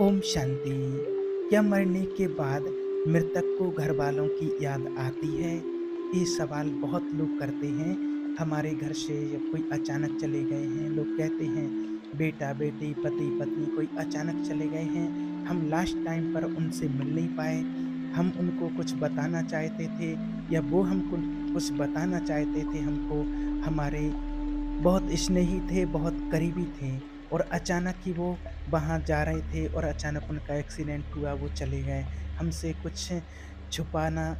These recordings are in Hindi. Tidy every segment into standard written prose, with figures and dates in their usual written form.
ओम शांति। क्या मरने के बाद मृतक को घर वालों की याद आती है? ये सवाल बहुत लोग करते हैं। हमारे घर से जब कोई अचानक चले गए हैं, लोग कहते हैं बेटा बेटी पति पत्नी कोई अचानक चले गए हैं, हम लास्ट टाइम पर उनसे मिल नहीं पाए। हम उनको कुछ बताना चाहते थे या वो हमको कुछ बताना चाहते थे हमको। हमारे बहुत स्नेही थे, बहुत करीबी थे और अचानक ही वो वहाँ जा रहे थे और अचानक उनका एक्सीडेंट हुआ, वो चले गए। हमसे कुछ छुपाना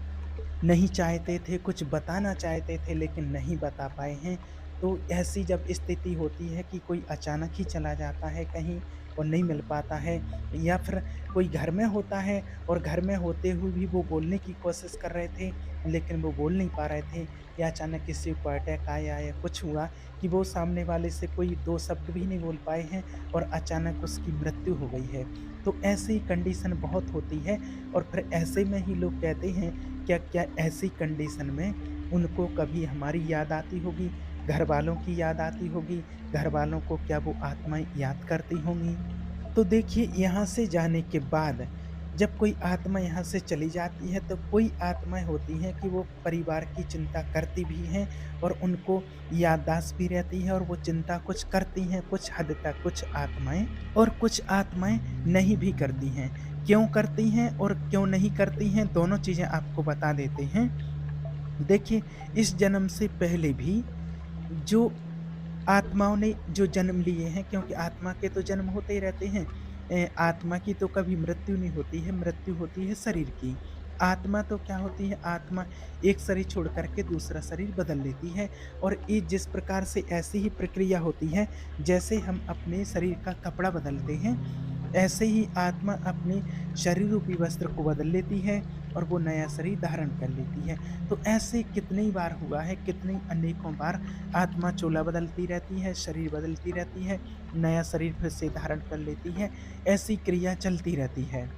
नहीं चाहते थे, कुछ बताना चाहते थे लेकिन नहीं बता पाए हैं। तो ऐसी जब स्थिति होती है कि कोई अचानक ही चला जाता है कहीं और नहीं मिल पाता है, या फिर कोई घर में होता है और घर में होते हुए भी वो बोलने की कोशिश कर रहे थे, लेकिन वो बोल नहीं पा रहे थे, या अचानक किसी को अटैक आया या कुछ हुआ कि वो सामने वाले से कोई 2 शब्द भी नहीं बोल पाए हैं और अचानक उसकी मृत्यु हो गई है। तो ऐसी कंडीशन बहुत होती है और फिर ऐसे में ही लोग कहते हैं क्या ऐसी कंडीशन में उनको कभी हमारी याद आती होगी, घरवालों की याद आती होगी, घरवालों को क्या वो आत्माएँ याद करती होंगी? तो देखिए, यहाँ से जाने के बाद जब कोई आत्मा यहाँ से चली जाती है तो कोई आत्माएँ होती हैं कि वो परिवार की चिंता करती भी हैं और उनको याददाश्त भी रहती है और वो चिंता कुछ करती हैं कुछ हद तक, कुछ आत्माएँ, और कुछ आत्माएँ नहीं भी करती हैं। क्यों करती हैं और क्यों नहीं करती हैं, दोनों चीज़ें आपको बता देते हैं। देखिए, इस जन्म से पहले भी जो आत्माओं ने जो जन्म लिए हैं, क्योंकि आत्मा के तो जन्म होते ही रहते हैं। आत्मा की तो कभी मृत्यु नहीं होती है, मृत्यु होती है शरीर की। आत्मा तो क्या होती है, आत्मा एक शरीर छोड़ कर के दूसरा शरीर बदल लेती है और ये जिस प्रकार से ऐसी ही प्रक्रिया होती है, जैसे हम अपने शरीर का कपड़ा बदलते हैं, ऐसे ही आत्मा अपने शरीर रूपी वस्त्र को बदल लेती है और वो नया शरीर धारण कर लेती है। तो ऐसे कितनी बार हुआ है, कितनी अनेकों बार आत्मा चोला बदलती रहती है, शरीर बदलती रहती है, नया शरीर फिर से धारण कर लेती है, ऐसी क्रिया चलती रहती है।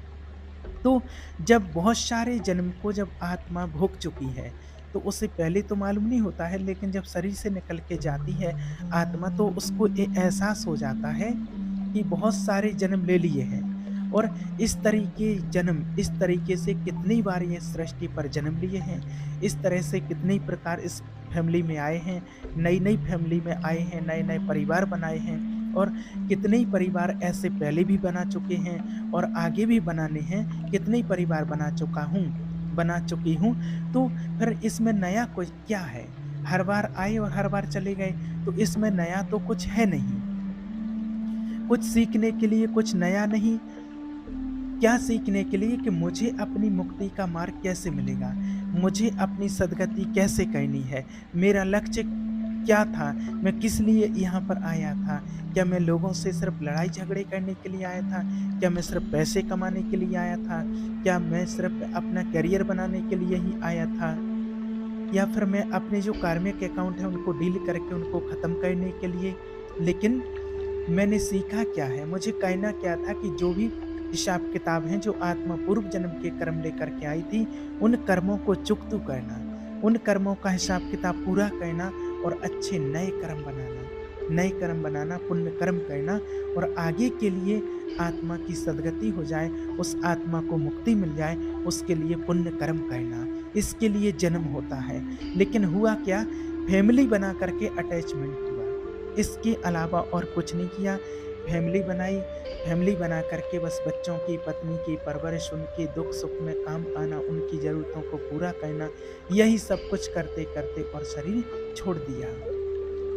तो जब बहुत सारे जन्म को जब आत्मा भोग चुकी है, तो उसे पहले तो मालूम नहीं होता है, लेकिन जब शरीर से निकल के जाती है आत्मा, तो उसको ये एहसास हो जाता है कि बहुत सारे जन्म ले लिए हैं और इस तरीके से कितनी बार ये सृष्टि पर जन्म लिए हैं, इस तरह से कितनी प्रकार इस फैमिली में आए हैं, नई-नई फैमिली में आए हैं, नए-नए परिवार बनाए हैं और कितने ही परिवार ऐसे पहले भी बना चुके हैं और आगे भी बनाने हैं, कितने ही परिवार बना चुकी हूँ। तो फिर इसमें नया कुछ क्या है? हर बार आए और हर बार चले गए, तो इसमें नया तो कुछ है नहीं। कुछ सीखने के लिए कुछ नया नहीं, क्या सीखने के लिए कि मुझे अपनी मुक्ति का मार्ग कैसे मिलेगा? मुझे अपनी सद्गति कैसे करनी है? मेरा लक्ष्य क्या था? मैं किस लिए यहाँ पर आया था? क्या मैं लोगों से सिर्फ़ लड़ाई-झगड़े करने के लिए आया था? क्या मैं सिर्फ़ पैसे कमाने के लिए आया था? क्या मैं सिर्फ़ अपना करियर बनाने के लिए ही आया था? या फिर मैं अपने जो कार्मिक अकाउंट है उनको डील करके उनको ख़त्म करने के लिए? लेकिन मैंने सीखा क्या है? मुझे कहना क्या था कि जो भी हिसाब-किताब हैं, जो आत्मा पूर्व जन्म के कर्म लेकर के आई थी, उन कर्मों को चुकतू करना, उन कर्मों का हिसाब-किताब पूरा करना और अच्छे नए कर्म बनाना, पुण्य कर्म करना और आगे के लिए आत्मा की सद्गति हो जाए, उस आत्मा को मुक्ति मिल जाए, उसके लिए पुण्य कर्म करना। इसके लिए जन्म होता है। लेकिन हुआ क्या? फैमिली बना कर के अटैचमेंट हुआ। इसके अलावा और कुछ नहीं किया। फैमिली बनाई, फैमिली बना कर के बस बच्चों की, पत्नी की परवरिश, उनके दुख-सुख में काम आना, उनकी ज़रूरतों को पूरा करना, यही सब कुछ करते-करते और शरीर छोड़ दिया।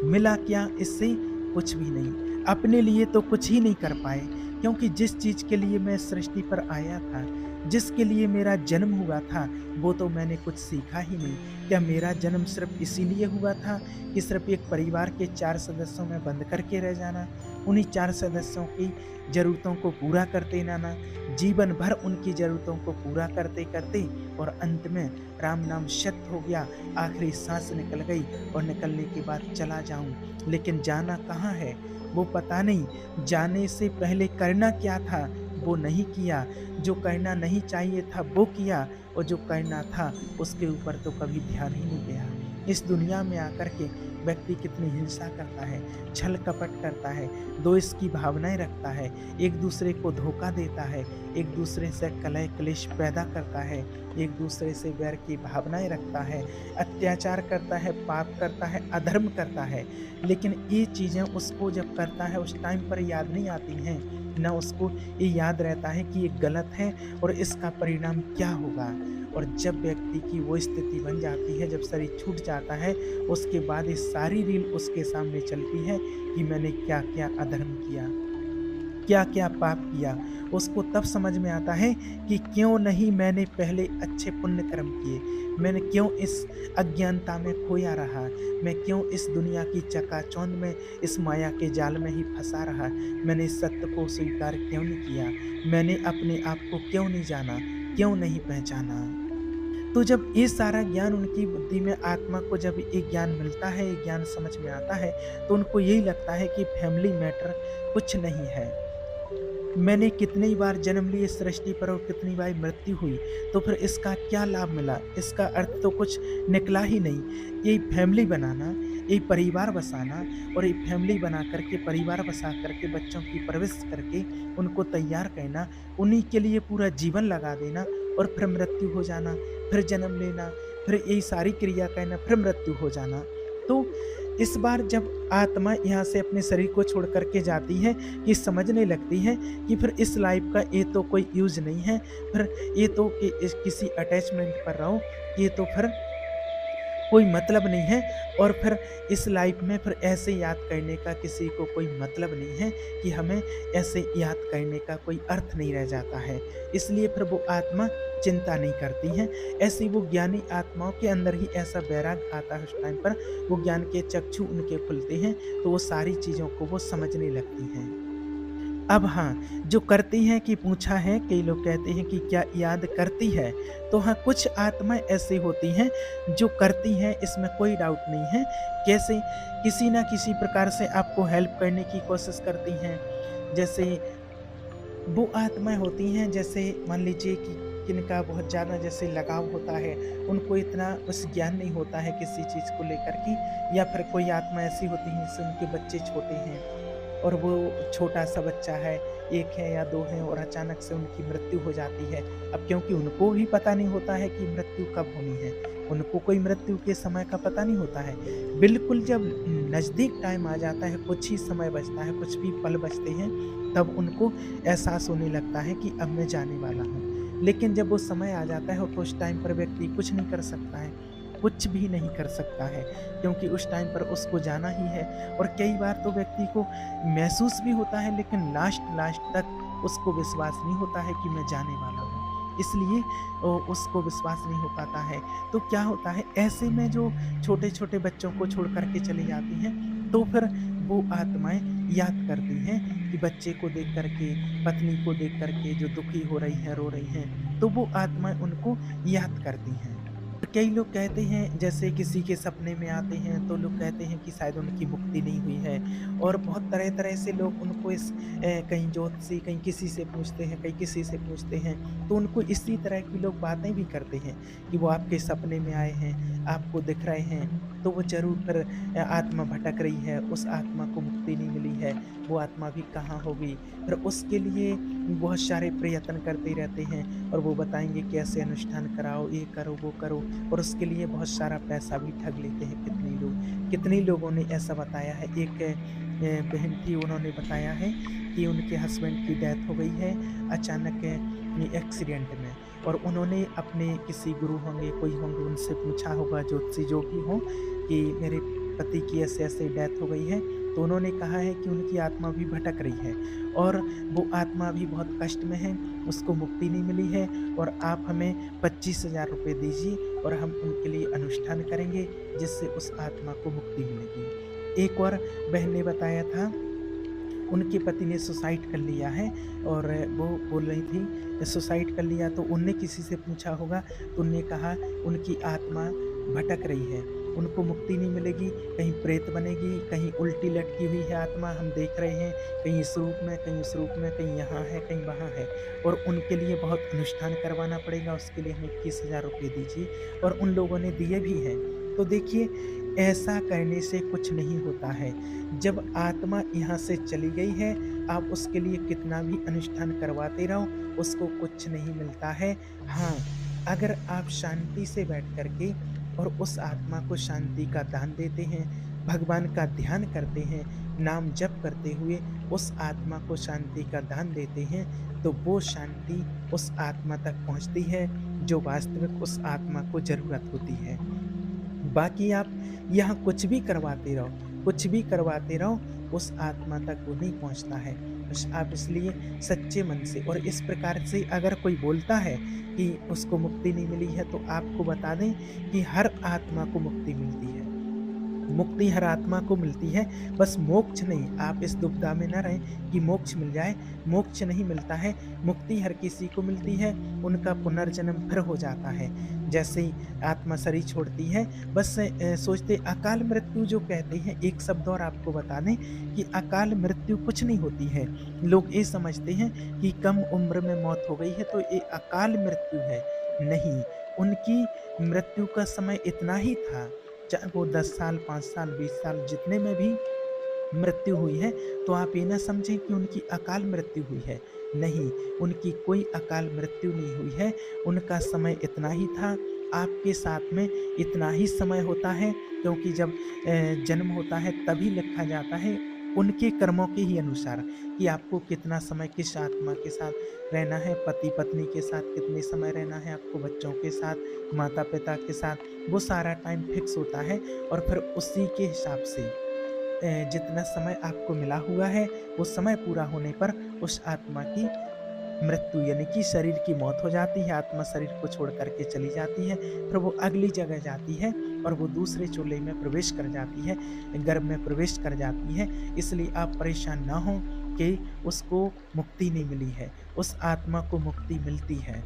मिला क्या इससे? कुछ भी नहीं। अपने लिए तो कुछ ही नहीं कर पाए, क्योंकि जिस चीज़ के लिए मैं सृष्टि पर आया था, जिसके लिए मेरा जन्म हुआ था, वो तो मैंने कुछ सीखा ही नहीं। क्या मेरा जन्म सिर्फ़ इसीलिए हुआ था कि सिर्फ़ एक परिवार के 4 सदस्यों में बंद करके रह जाना, उन्हीं 4 सदस्यों की ज़रूरतों को पूरा करते रहना, जीवन भर उनकी ज़रूरतों को पूरा करते-करते और अंत में राम नाम सत्य हो गया, आखिरी साँस निकल गई और निकलने के बाद चला जाऊँ। लेकिन जाना कहाँ है, वो पता नहीं। जाने से पहले करना क्या था, वो नहीं किया। जो करना नहीं चाहिए था, वो किया और जो करना था, उसके ऊपर तो कभी ध्यान ही नहीं गया। इस दुनिया में आकर के व्यक्ति कितनी हिंसा करता है, छल कपट करता है, द्वेष की भावनाएँ रखता है, एक दूसरे को धोखा देता है, एक दूसरे से कलह क्लेश पैदा करता है, एक दूसरे से वैर की भावनाएँ रखता है, अत्याचार करता है, पाप करता है, अधर्म करता है। लेकिन ये चीज़ें उसको जब करता है उस टाइम पर याद नहीं आती हैं, ना उसको ये याद रहता है कि ये गलत है और इसका परिणाम क्या होगा। और जब व्यक्ति की वो स्थिति बन जाती है, जब शरीर छूट जाता है, उसके बाद ये सारी रील उसके सामने चलती है कि मैंने क्या-क्या अधर्म किया, क्या-क्या पाप किया। उसको तब समझ में आता है कि क्यों नहीं मैंने पहले अच्छे पुण्य कर्म किए, मैंने क्यों इस अज्ञानता में खोया रहा, मैं क्यों इस दुनिया की चकाचौंध में, इस माया के जाल में ही फँसा रहा, मैंने इस सत्य को स्वीकार क्यों नहीं किया, मैंने अपने आप को क्यों नहीं जाना, क्यों नहीं पहचाना। तो जब ये सारा ज्ञान उनकी बुद्धि में, आत्मा को जब ये ज्ञान मिलता है, ये ज्ञान समझ में आता है, तो उनको यही लगता है कि फैमिली मैटर कुछ नहीं है। मैंने कितनी बार जन्म लिए इस सृष्टि पर और कितनी बार मृत्यु हुई, तो फिर इसका क्या लाभ मिला? इसका अर्थ तो कुछ निकला ही नहीं। यही फैमिली बनाना, यही परिवार बसाना और ये फैमिली बना कर के, परिवार बसा कर के, बच्चों की परवरिश करके, उनको तैयार करना, उन्हीं के लिए पूरा जीवन लगा देना और फिर मृत्यु हो जाना, फिर जन्म लेना, फिर यही सारी क्रिया करना, फिर मृत्यु हो जाना। तो इस बार जब आत्मा यहाँ से अपने शरीर को छोड़ कर के जाती है, कि समझने लगती है कि फिर इस लाइफ का ये तो कोई यूज़ नहीं है, फिर ये तो कि इस किसी अटैचमेंट पर रहो, ये तो फिर कोई मतलब नहीं है, और फिर इस लाइफ में फिर ऐसे याद करने का किसी को कोई मतलब नहीं है, कि हमें ऐसे याद करने का कोई अर्थ नहीं रह जाता है। इसलिए फिर वो आत्मा चिंता नहीं करती हैं। ऐसी वो ज्ञानी आत्माओं के अंदर ही ऐसा वैराग आता है, उस टाइम पर वो ज्ञान के चक्षु उनके खुलते हैं, तो वो सारी चीज़ों को वो समझने लगती हैं। अब हाँ, जो करती हैं कि पूछा है, कई लोग कहते हैं कि क्या याद करती है? तो हाँ, कुछ आत्माएँ ऐसी होती हैं जो करती हैं, इसमें कोई डाउट नहीं है। कैसे? किसी न किसी प्रकार से आपको हेल्प करने की कोशिश करती हैं। जैसे वो आत्माएँ होती हैं, जैसे मान लीजिए कि किनका बहुत ज़्यादा जैसे लगाव होता है, उनको इतना बस ज्ञान नहीं होता है किसी चीज़ को लेकर के, या फिर कोई आत्मा ऐसी होती है जिससे उनके बच्चे छोटे हैं और वो छोटा-सा बच्चा है, 1 है या 2 हैं, और अचानक से उनकी मृत्यु हो जाती है। अब क्योंकि उनको भी पता नहीं होता है कि मृत्यु कब होनी है, उनको कोई मृत्यु के समय का पता नहीं होता है। बिल्कुल जब नज़दीक टाइम आ जाता है, कुछ ही समय बचता है, कुछ भी पल बचते हैं, तब उनको एहसास होने लगता है कि अब मैं जाने वाला हूँ। लेकिन जब वो समय आ जाता है तो उस टाइम पर व्यक्ति कुछ नहीं कर सकता है, कुछ भी नहीं कर सकता है, क्योंकि उस टाइम पर उसको जाना ही है। और कई बार तो व्यक्ति को महसूस भी होता है, लेकिन लास्ट तक उसको विश्वास नहीं होता है कि मैं जाने वाला हूँ। इसलिए उसको विश्वास नहीं हो पाता है। तो क्या होता है, ऐसे में जो छोटे-छोटे बच्चों को छोड़ कर के चली जाती हैं, तो फिर वो आत्माएँ याद करती हैं कि बच्चे को देख कर के, पत्नी को देख कर के जो दुखी हो रही हैं, रो रही हैं, तो वो आत्माएँ उनको याद करती हैं। कई लोग कहते हैं, जैसे किसी के सपने में आते हैं तो लोग कहते हैं कि शायद उनकी मुक्ति नहीं हुई है, और बहुत तरह-तरह से लोग उनको कहीं ज्योतिषी, कहीं किसी से पूछते हैं, कहीं किसी से पूछते हैं, तो उनको इसी तरह की लोग बातें भी करते हैं कि वो आपके सपने में आए हैं, आपको दिख रहे हैं, तो वो ज़रूर फिर आत्मा भटक रही है, उस आत्मा को मुक्ति नहीं मिली है, वो आत्मा भी कहाँ होगी? फिर उसके लिए बहुत सारे प्रयत्न करते रहते हैं, और वो बताएँगे कि ऐसे अनुष्ठान कराओ, ये करो, वो करो, और उसके लिए बहुत सारा पैसा भी ठग लेते हैं कितने लोग। कितने लोगों ने ऐसा बताया है। एक बहन थी, उन्होंने बताया है कि उनके हस्बैंड की डेथ हो गई है अचानक एक्सीडेंट में, और उन्होंने अपने किसी गुरु होंगे, कोई होंगे, उनसे पूछा होगा, ज्योतिषी जो भी हों, कि मेरे पति की ऐसे-ऐसे डेथ हो गई है। तो उन्होंने कहा है कि उनकी आत्मा भी भटक रही है, और वो आत्मा भी बहुत कष्ट में है, उसको मुक्ति नहीं मिली है, और आप हमें 25,000 रुपए दीजिए और हम उनके लिए अनुष्ठान करेंगे, जिससे उस आत्मा को मुक्ति मिलेगी। एक और बहन ने बताया था, उनके पति ने सुसाइड कर लिया है, और वो बोल रही थी सुसाइड कर लिया, तो उनने किसी से पूछा होगा, तो उनने कहा उनकी आत्मा भटक रही है, उनको मुक्ति नहीं मिलेगी, कहीं प्रेत बनेगी, कहीं उल्टी लटकी हुई है आत्मा, हम देख रहे हैं, कहीं इस रूप में, कहीं उस रूप में, कहीं यहाँ है, कहीं वहाँ है, और उनके लिए बहुत अनुष्ठान करवाना पड़ेगा, उसके लिए हमें 21,000 रुपये दीजिए, और उन लोगों ने दिए भी हैं। तो देखिए, ऐसा करने से कुछ नहीं होता है। जब आत्मा यहाँ से चली गई है, आप उसके लिए कितना भी अनुष्ठान करवाते रहो, उसको कुछ नहीं मिलता है। हाँ, अगर आप शांति से बैठ कर के और उस आत्मा को शांति का दान देते हैं, भगवान का ध्यान करते हैं, नाम जप करते हुए उस आत्मा को शांति का दान देते हैं, तो वो शांति उस आत्मा तक पहुँचती है, जो वास्तविक उस आत्मा को ज़रूरत होती है। बाकी आप यहाँ कुछ भी करवाते रहो, उस आत्मा तक वो नहीं पहुँचता है। बस आप इसलिए सच्चे मन से और इस प्रकार से अगर कोई बोलता है कि उसको मुक्ति नहीं मिली है, तो आपको बता दें कि हर आत्मा को मुक्ति मिलती है। मुक्ति हर आत्मा को मिलती है, बस मोक्ष नहीं। आप इस दुविधा में ना रहें कि मोक्ष मिल जाए, मोक्ष नहीं मिलता है। मुक्ति हर किसी को मिलती है, उनका पुनर्जन्म फिर हो जाता है। जैसे ही आत्मा शरीर छोड़ती है, बस सोचते अकाल मृत्यु जो कहते हैं, एक शब्द और आपको बता दें कि अकाल मृत्यु कुछ नहीं होती है। लोग ये समझते हैं कि कम उम्र में मौत हो गई है तो ये अकाल मृत्यु है। नहीं, उनकी मृत्यु का समय इतना ही था, चाहे वो 10 साल, 5 साल, 20 साल जितने में भी मृत्यु हुई है, तो आप ये ना समझें कि उनकी अकाल मृत्यु हुई है। नहीं, उनकी कोई अकाल मृत्यु नहीं हुई है, उनका समय इतना ही था। आपके साथ में इतना ही समय होता है, क्योंकि जब जन्म होता है तभी लिखा जाता है उनके कर्मों के ही अनुसार कि आपको कितना समय किस आत्मा के साथ रहना है, पति-पत्नी के साथ कितने समय रहना है, आपको बच्चों के साथ, माता-पिता के साथ, वो सारा टाइम फिक्स होता है और फिर उसी के हिसाब से जितना समय आपको मिला हुआ है, वो समय पूरा होने पर उस आत्मा की मृत्यु यानी कि शरीर की मौत हो जाती है, आत्मा शरीर को छोड़ कर के चली जाती है, फिर वो अगली जगह जाती है और वो दूसरे चोले में प्रवेश कर जाती है, गर्भ में प्रवेश कर जाती है। इसलिए आप परेशान ना हों कि उसको मुक्ति नहीं मिली है, उस आत्मा को मुक्ति मिलती है।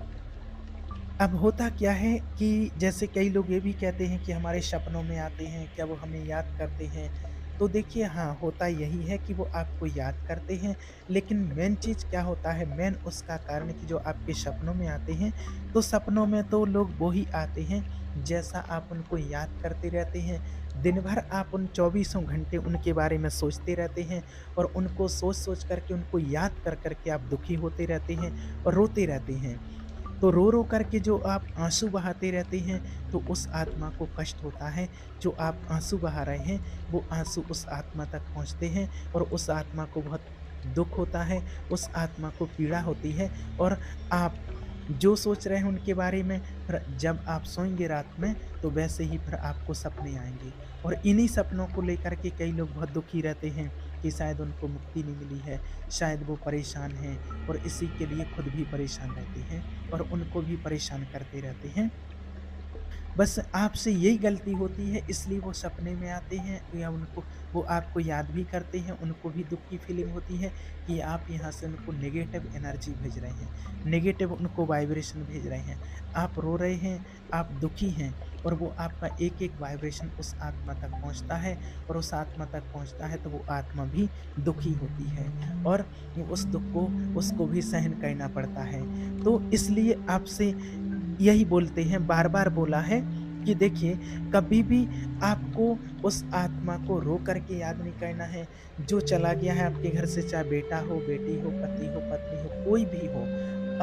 अब होता क्या है कि जैसे कई लोग ये भी कहते हैं कि हमारे सपनों में आते हैं, क्या वो हमें याद करते हैं? तो देखिए हाँ, होता यही है कि वो आपको याद करते हैं, लेकिन मेन चीज़ क्या होता है, मेन उसका कारण कि जो आपके सपनों में आते हैं, तो सपनों में तो लोग वो ही आते हैं, जैसा आप उनको याद करते रहते हैं। दिन भर आप उन चौबीसों घंटे उनके बारे में सोचते रहते हैं और उनको सोच-सोच कर के, उनको याद कर के आप दुखी होते रहते हैं और रोते रहते हैं। तो रो-रो कर के जो आप आँसू बहाते रहते हैं, तो उस आत्मा को कष्ट होता है। जो आप आँसू बहा रहे हैं, वो आँसू उस आत्मा तक पहुँचते हैं और उस आत्मा को बहुत दुःख होता है, उस आत्मा को पीड़ा होती है और आप जो सोच रहे हैं उनके बारे में, फिर जब आप सोएँगे रात में, तो वैसे ही फिर आपको सपने आएँगे और इन्हीं सपनों को लेकर के कई लोग बहुत दुखी रहते हैं कि शायद उनको मुक्ति नहीं मिली है, शायद वो परेशान हैं और इसी के लिए खुद भी परेशान रहते हैं और उनको भी परेशान करते रहते हैं। बस आपसे यही गलती होती है, इसलिए वो सपने में आते हैं या उनको वो आपको याद भी करते हैं, उनको भी दुःख की फीलिंग होती है कि आप यहाँ से उनको नेगेटिव एनर्जी भेज रहे हैं, नेगेटिव उनको वाइब्रेशन भेज रहे हैं। आप रो रहे हैं, आप दुखी हैं और वो आपका एक-एक वाइब्रेशन उस आत्मा तक पहुँचता है और उस आत्मा तक पहुँचता है तो वो आत्मा भी दुखी होती है और उस दुःख को उसको भी सहन करना पड़ता है। तो इसलिए आपसे यही बोलते हैं, बार-बार बोला है कि देखिए, कभी भी आपको उस आत्मा को रो कर के याद नहीं करना है। जो चला गया है आपके घर से, चाहे बेटा हो, बेटी हो, पति हो, पत्नी हो, कोई भी हो,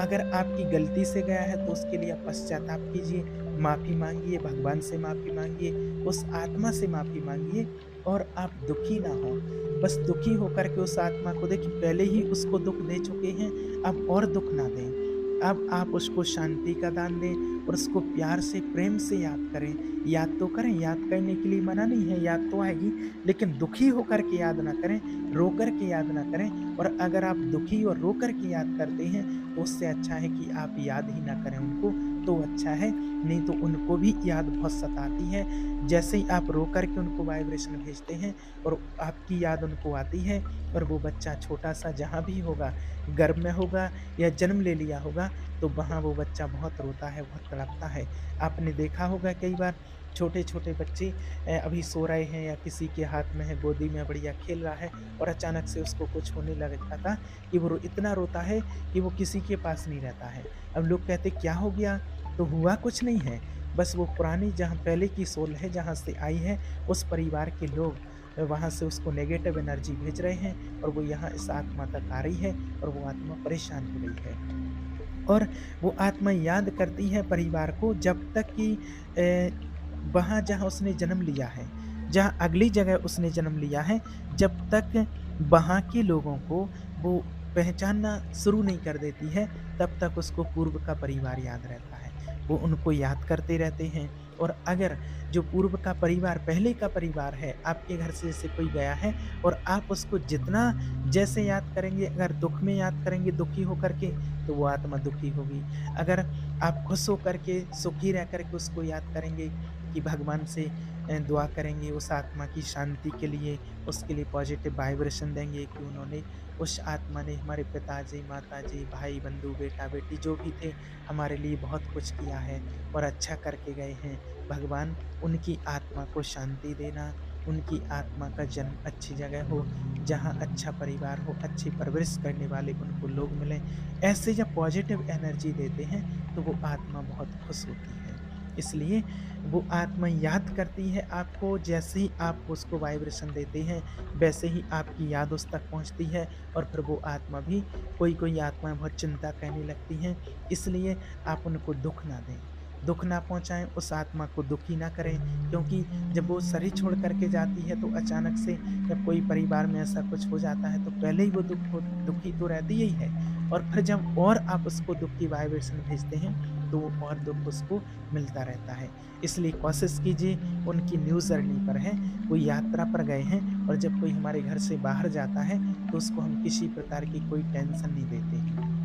अगर आपकी गलती से गया है तो उसके लिए आप पश्चाताप कीजिए, माफ़ी माँगिए, भगवान से माफ़ी माँगिए, उस आत्मा से माफ़ी माँगिए और आप दुखी ना हों। बस दुखी होकर के उस आत्मा को देखिए, पहले ही उसको दुःख दे चुके हैं, अब और दुःख ना दें। अब आप उसको शांति का दान दें और उसको प्यार से, प्रेम से याद करें। याद तो करें, याद करने के लिए मना नहीं है, याद तो आएगी, लेकिन दुखी होकर के याद ना करें, रो कर के याद ना करें और अगर आप दुखी और रो कर के याद करते हैं, तो उससे अच्छा है कि आप याद ही ना करें उनको, तो अच्छा है, नहीं तो उनको भी याद बहुत सताती है। जैसे ही आप रो कर के उनको वाइब्रेशन भेजते हैं और आपकी याद उनको आती है और वो बच्चा छोटा-सा जहाँ भी होगा, गर्भ में होगा या जन्म ले लिया होगा, तो वहाँ वो बच्चा बहुत रोता है, बहुत तड़पता है। आपने देखा होगा कई बार छोटे-छोटे बच्चे अभी सो रहे हैं या किसी के हाथ में है, गोदी में बढ़िया खेल रहा है और अचानक से उसको कुछ होने लग जाता है कि वो इतना रोता है कि वो किसी के पास नहीं रहता है। अब लोग कहते क्या हो गया? तो हुआ कुछ नहीं है, बस वो पुरानी जहाँ पहले की सोल है जहाँ से आई है, उस परिवार के लोग वहाँ से उसको नेगेटिव एनर्जी भेज रहे हैं और वो यहाँ इस आत्मा तक आ रही है और वो आत्मा परेशान हो रही है। और वो आत्मा याद करती है परिवार को जब तक कि वहाँ जहाँ उसने जन्म लिया है, जहाँ अगली जगह उसने जन्म लिया है, जब तक वहाँ के लोगों को वो पहचानना शुरू नहीं कर देती है, तब तक उसको पूर्व का परिवार याद रहता है। वो उनको याद करते रहते हैं और अगर जो पूर्व का परिवार, पहले का परिवार है, आपके घर से जैसे कोई गया है और आप उसको जितना जैसे याद करेंगे, अगर दुःख में याद करेंगे दुखी होकर के, तो वो आत्मा दुखी होगी। अगर आप खुश होकर के, सुखी रह कर के उसको याद करेंगे कि भगवान से दुआ करेंगे उस आत्मा की शांति के लिए, उसके लिए पॉजिटिव वाइब्रेशन देंगे कि उन्होंने उस आत्मा ने हमारे पिताजी, माताजी, भाई, बंधु, बेटा-बेटी जो भी थे, हमारे लिए बहुत कुछ किया है और अच्छा करके गए हैं। भगवान उनकी आत्मा को शांति देना, उनकी आत्मा का जन्म अच्छी जगह हो, जहाँ अच्छा परिवार हो, अच्छी परवरिश करने वाले उनको लोग मिलें। ऐसे जब पॉजिटिव एनर्जी देते हैं, तो वो आत्मा बहुत खुश होती है। इसलिए वो आत्मा याद करती है आपको, जैसे ही आप उसको वाइब्रेशन देते हैं, वैसे ही आपकी याद उस तक पहुँचती है और फिर वो आत्मा भी, कोई-कोई आत्माएँ बहुत चिंता करने लगती हैं, इसलिए आप उनको दुःख ना दें, दुःख ना पहुँचाएँ, उस आत्मा को दुखी ना करें, क्योंकि जब वो शरीर छोड़ कर के जाती है, तो अचानक से जब कोई परिवार में ऐसा कुछ हो जाता है, तो पहले ही वो दुखी तो रहती ही है और फिर जब और आप उसको दुःख की वाइब्रेशन भेजते हैं, तो वो और दुःख उसको मिलता रहता है। इसलिए कोशिश कीजिए, उनकी न्यू जर्नी पर हैं, कोई यात्रा पर गए हैं और जब कोई हमारे घर से बाहर जाता है, तो उसको हम किसी प्रकार की कोई टेंशन नहीं देते हैं।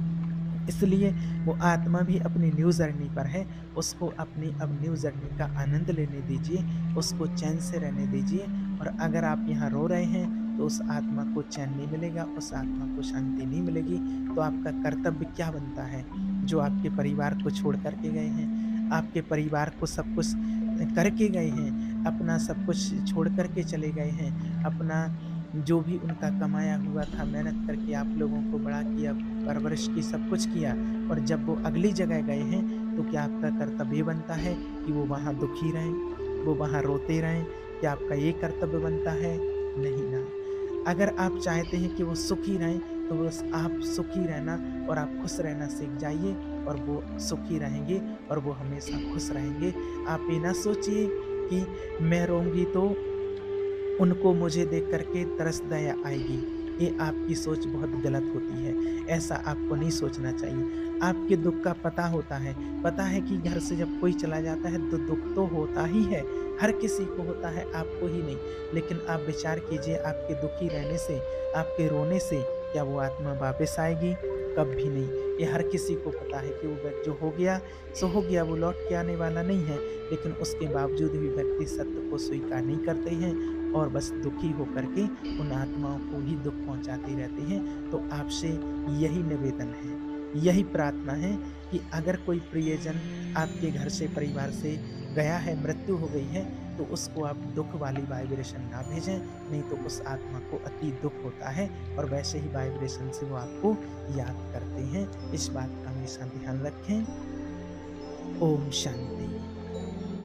इसलिए वो आत्मा भी अपनी न्यू जर्नी पर है, उसको अपनी अब न्यू जर्नी का आनंद लेने दीजिए, उसको चैन से रहने दीजिए और अगर आप यहाँ रो रहे हैं, तो उस आत्मा को चैन नहीं मिलेगा, उस आत्मा को शांति नहीं मिलेगी, तो आपका कर्तव्य क्या बनता है? जो आपके परिवार को छोड़ कर के गए हैं, आपके परिवार को सब कुछ करके गए हैं, अपना सब कुछ छोड़ कर के चले गए हैं, अपना जो भी उनका कमाया हुआ था, मेहनत करके आप लोगों को बड़ा किया, परवरिश की, सब कुछ किया और जब वो अगली जगह गए हैं, तो क्या आपका कर्तव्य बनता है कि वो वहाँ दुखी रहें, वो वहाँ रोते रहें? क्या आपका ये कर्तव्य बनता है? नहीं ना। अगर आप चाहते हैं कि वो सुखी रहें, तो बस आप सुखी रहना और आप खुश रहना सीख जाइए और वो सुखी रहेंगे और वो हमेशा खुश रहेंगे। आप ये ना सोचिए कि मैं रोऊँगी तो उनको मुझे देख कर के तरस दया आएगी। ये आपकी सोच बहुत गलत होती है, ऐसा आपको नहीं सोचना चाहिए। आपके दुःख का पता है कि घर से जब कोई चला जाता है तो दुःख तो होता ही है, हर किसी को होता है, आपको ही नहीं। लेकिन आप विचार कीजिए, आपके दुखी रहने से, आपके रोने से क्या वो आत्मा वापस आएगी? कभी नहीं। ये हर किसी को पता है कि वो जो हो गया, सो हो गया, वो लौट के आने वाला नहीं है। लेकिन उसके बावजूद भी व्यक्ति सत्य को स्वीकार नहीं करते हैं और बस दुखी होकर के उन आत्माओं को ही दुःख पहुँचाते रहते हैं। तो आपसे यही निवेदन है, यही प्रार्थना है कि अगर कोई प्रियजन आपके घर से, परिवार से गया है, मृत्यु हो गई है, तो उसको आप दुःख वाली वाइब्रेशन ना भेजें, नहीं तो उस आत्मा को अति दुःख होता है और वैसे ही वाइब्रेशन से वो आपको याद करते हैं। इस बात का हमेशा ध्यान रखें। ओम शांति।